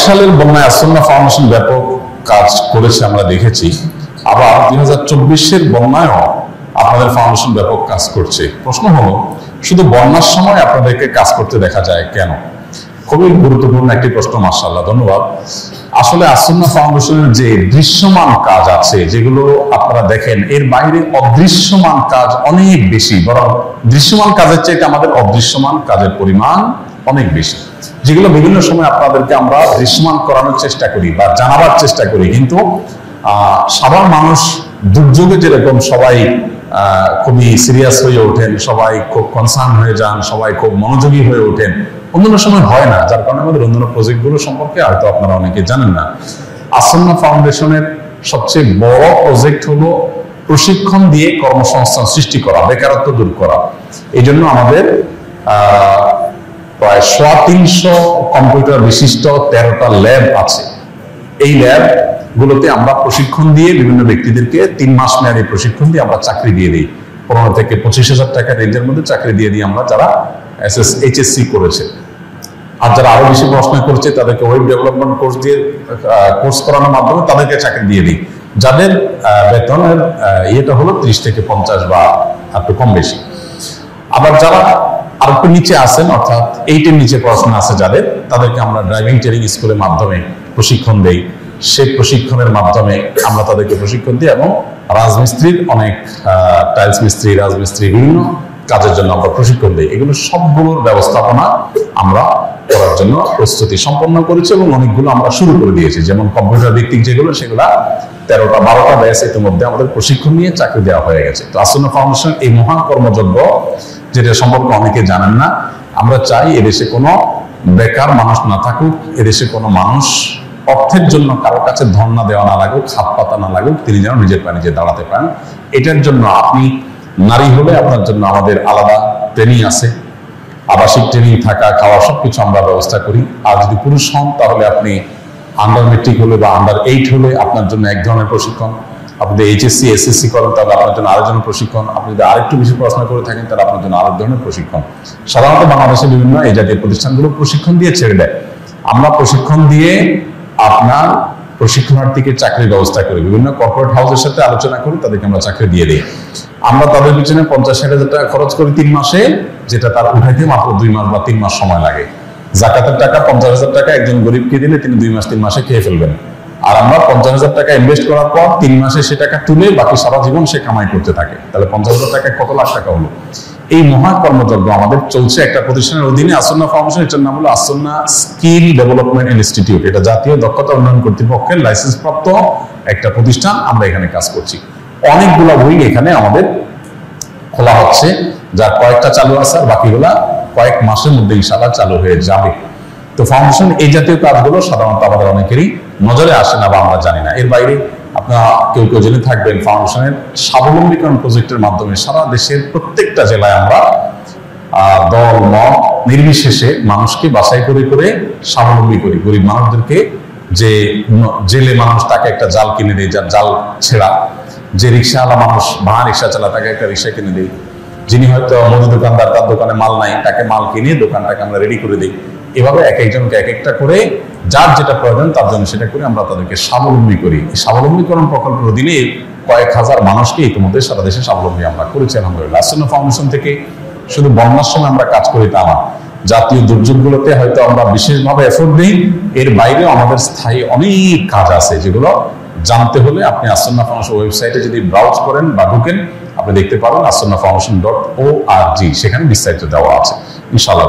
সালের বন্যায় আসন্না ফাউন্ডেশন ব্যাপক কাজ করেছে আমরা দেখেছি, আবার 2024-এর বন্যায়ও আপনাদের ফাউন্ডেশন ব্যাপক কাজ করছে। প্রশ্ন হলো, শুধু বন্যার সময় আপনাদেরকে কাজ করতে দেখা যায় কেন? খুবই গুরুত্বপূর্ণ একটি প্রশ্ন, মাশাআল্লাহ, ধন্যবাদ। আসলে আসন্না ফাউন্ডেশনের যে দৃশ্যমান কাজ আছে, যেগুলো আপনারা দেখেন, এর বাইরে অদৃশ্যমান কাজ অনেক বেশি, বরং দৃশ্যমান কাজের চাইতে আমাদের অদৃশ্যমান কাজের পরিমাণ অনেক বেশি, যেগুলো বিভিন্ন সময় আপনাদেরকে আমরা দৃশ্যমান করানোর চেষ্টা করি বা জানাবার চেষ্টা করি। কিন্তু সাধারণ মানুষ দুর্যোগে যেরকম সবাই খুবই সিরিয়াস হয়ে ওঠেন, সবাই খুব কনসার্ন হয়ে যান, সবাই খুব মনোযোগী হয়ে ওঠেন, অন্যান্য সময় হয় না, যার কারণে আমাদের অন্যান্য প্রজেক্টগুলো সম্পর্কে হয়তো আপনারা অনেকে জানেন না। আসন্না ফাউন্ডেশনের সবচেয়ে বড় প্রজেক্ট হলো প্রশিক্ষণ দিয়ে কর্মসংস্থান সৃষ্টি করা, বেকারত্ব দূর করা। এই জন্য আমাদের প্রায় 350 কম্পিউটার বিশিষ্ট 13টা ল্যাব আছে। এই ল্যাব গুলোতে আমরা প্রশিক্ষণ দিয়ে বিভিন্ন ব্যক্তিদেরকে 3 মাস মেয়াদী প্রশিক্ষণ দিয়ে আমরা চাকরি দিয়ে দিই। 15 থেকে 25,000 টাকা রেঞ্জের মধ্যে চাকরি দিয়ে দিই আমরা, যারা HSC করেছে। আর যারা আরো বেশি পড়াশোনা করছে তাদেরকে ওয়েব ডেভেলপমেন্ট কোর্স করানোর মাধ্যমে তাদেরকে চাকরি দিয়ে দিই, যাদের বেতনের ইয়েটা হলো 30 থেকে 50 বা একটু কম বেশি। আবার যারা আর একটু নিচে আছেন, অর্থাৎ 8-এর নিচে পড়াশোনা আছে যাদের, তাদেরকে আমরা ড্রাইভিং ট্রেনিং স্কুলের মাধ্যমে প্রশিক্ষণ দেই। সেই প্রশিক্ষণের মাধ্যমে আমরা তাদেরকে প্রশিক্ষণ দিই এবং রাজমিস্ত্রির অনেক টাইলস মিস্ত্রি, রাজমিস্ত্রি, বিভিন্ন কাজের জন্য আমরা প্রশিক্ষণ দিই। এগুলো সবগুলোর ব্যবস্থাপনা আমরা করার জন্য প্রস্তুতি সম্পন্ন করেছি এবং অনেকগুলো আমরা শুরু করে দিয়েছি। যেমন কম্পিউটার ভিত্তিক যেগুলো, সেগুলা 13টা-12টা ব্যাচ ইতিমধ্যে আমাদের প্রশিক্ষণ নিয়ে চাকরি দেওয়া হয়ে গেছে। তো আসন্না ফাউন্ডেশন এই মহান কর্মযজ্ঞ, যেটা সম্পর্কে অনেকে জানেন না, আমরা চাই এদেশে কোনো বেকার মানুষ না থাকুক, এদেশে কোনো মানুষ অর্থের জন্য কারো কাছে ধর্ণা দেওয়া না লাগুক, হাত পাতা না লাগুক, তিনি যেন নিজের পায়ে নিজে দাঁড়াতে পারেন। এটার জন্য আপনি নারী হলে আপনার জন্য আমাদের আলাদা ট্রেনিং আছে, আবাসিক ট্রেনিং, থাকা খাওয়া সবকিছু আমরা ব্যবস্থা করি। আর যদি পুরুষ হন তাহলে আপনি আন্ডার মেট্রিক হলে বা আন্ডার 8 হলে আপনার জন্য এক ধরনের প্রশিক্ষণ, আপনি যদি HSC SSC করেন তাহলে আপনার জন্য আরেকজনের প্রশিক্ষণ, আপনি যদি আরেকটু বেশি পড়াশোনা করে থাকেন তাহলে আপনার জন্য আরেক ধরনের প্রশিক্ষণ। সাধারণত বাংলাদেশের বিভিন্ন এই জাতীয় প্রতিষ্ঠানগুলো প্রশিক্ষণ দিয়ে ছেড়ে দেয়। আমরা প্রশিক্ষণ দিয়ে আপনার প্রশিক্ষণার্থীকে চাকরির ব্যবস্থা করি, বিভিন্ন কর্পোরেট হাউসের সাথে আলোচনা করি, তাদেরকে আমরা চাকরি দিয়ে দিই। আমরা তাদের পিছনে 50-60 টাকা খরচ করি 3 মাসে, যেটা তার উঠাইতে মাত্র 2 মাস বা 3 মাস সময় লাগে। জাকাতের টাকা 50,000 টাকা একজন গরিবকে দিলে তিনি 2 মাস 3 মাসে খেয়ে ফেলবেন। আর আমরা 50,000 টাকা ইনভেস্ট করার পর 3 মাসে সে টাকা তুলে বাকি সারা জীবন সে কামাই করতে থাকে। তাহলে 50,000 টাকায় কত লাখ টাকা হলো? এই মহা কর্মযজ্ঞ আমাদের চলছে একটা প্রতিষ্ঠানের অধীনে, আসন্না ফাউন্ডেশন। এটার নাম হলো আসন্না স্কিল ডেভেলপমেন্ট ইনস্টিটিউট। এটা জাতীয় দক্ষতা উন্নয়ন কর্তৃপক্ষের লাইসেন্স প্রাপ্ত একটা প্রতিষ্ঠান। আমরা এখানে কাজ করছি। অনেকগুলো উইং এখানে আমাদের খোলা হচ্ছে, যার কয়েকটা চালু আছে, আর বাকিগুলা কয়েক মাসের মধ্যে ইনশাআল্লাহ চালু হয়ে যাবে। তো ফাউন্ডেশন এই জাতীয় কাজগুলো সাধারণত আমাদের অনেকেরই নজরে আসে না বা আমরা জানি না। এর বাইরে আপনারা কেউ কেউ জেনে থাকবেন, ফাউন্ডেশনের স্বাবলম্বীকরণ প্রজেক্টের মাধ্যমে সারা দেশের প্রত্যেকটা জেলায় আমরা দল মত নির্বিশেষে মানুষকে বাছাই করে করে স্বাবলম্বী করি। গরিব মানুষদেরকে, যে জেলে মানুষ তাকে একটা জাল কিনে দেয়, যার জাল ছেঁড়া, যে রিক্সাওয়ালা মানুষ ভাড়া রিক্সা চালা তাকে একটা রিক্সা কিনে দিই, যিনি হয়তো মুদি দোকানদার, তার দোকানে মাল নাই, তাকে মাল কিনে দোকানটাকে আমরা রেডি করে দিই। এভাবে এক একজনকে এক একটা করে যার যেটা প্রয়োজন তার জন্য সেটা করে আমরা তাদেরকে স্বাবলম্বী করি। এই স্বাবলম্বীকরণ প্রকল্পের অধীনে কয়েক হাজার মানুষকে ইতিমধ্যে সারা দেশে স্বাবলম্বী আমরা করেছি আলহামদুলিল্লাহ। আসন্না ফাউন্ডেশন থেকে শুধু বন্যার সময় আমরা কাজ করি তা না, জাতীয় দুর্যোগগুলোতে হয়তো আমরা বিশেষভাবে এফোর্ট দিই। এর বাইরেও আমাদের স্থায়ী অনেক কাজ আছে, যেগুলো জানতে হলে আপনি আসন্না ফাউন্ডেশন ওয়েবসাইটে যদি ব্রাউজ করেন বা ঢুকেন, আপনি দেখতে পাবেন আসন্না ফাউন্ডেশন.org, সেখানে বিস্তারিত দেওয়া আছে ইনশাআল্লাহ।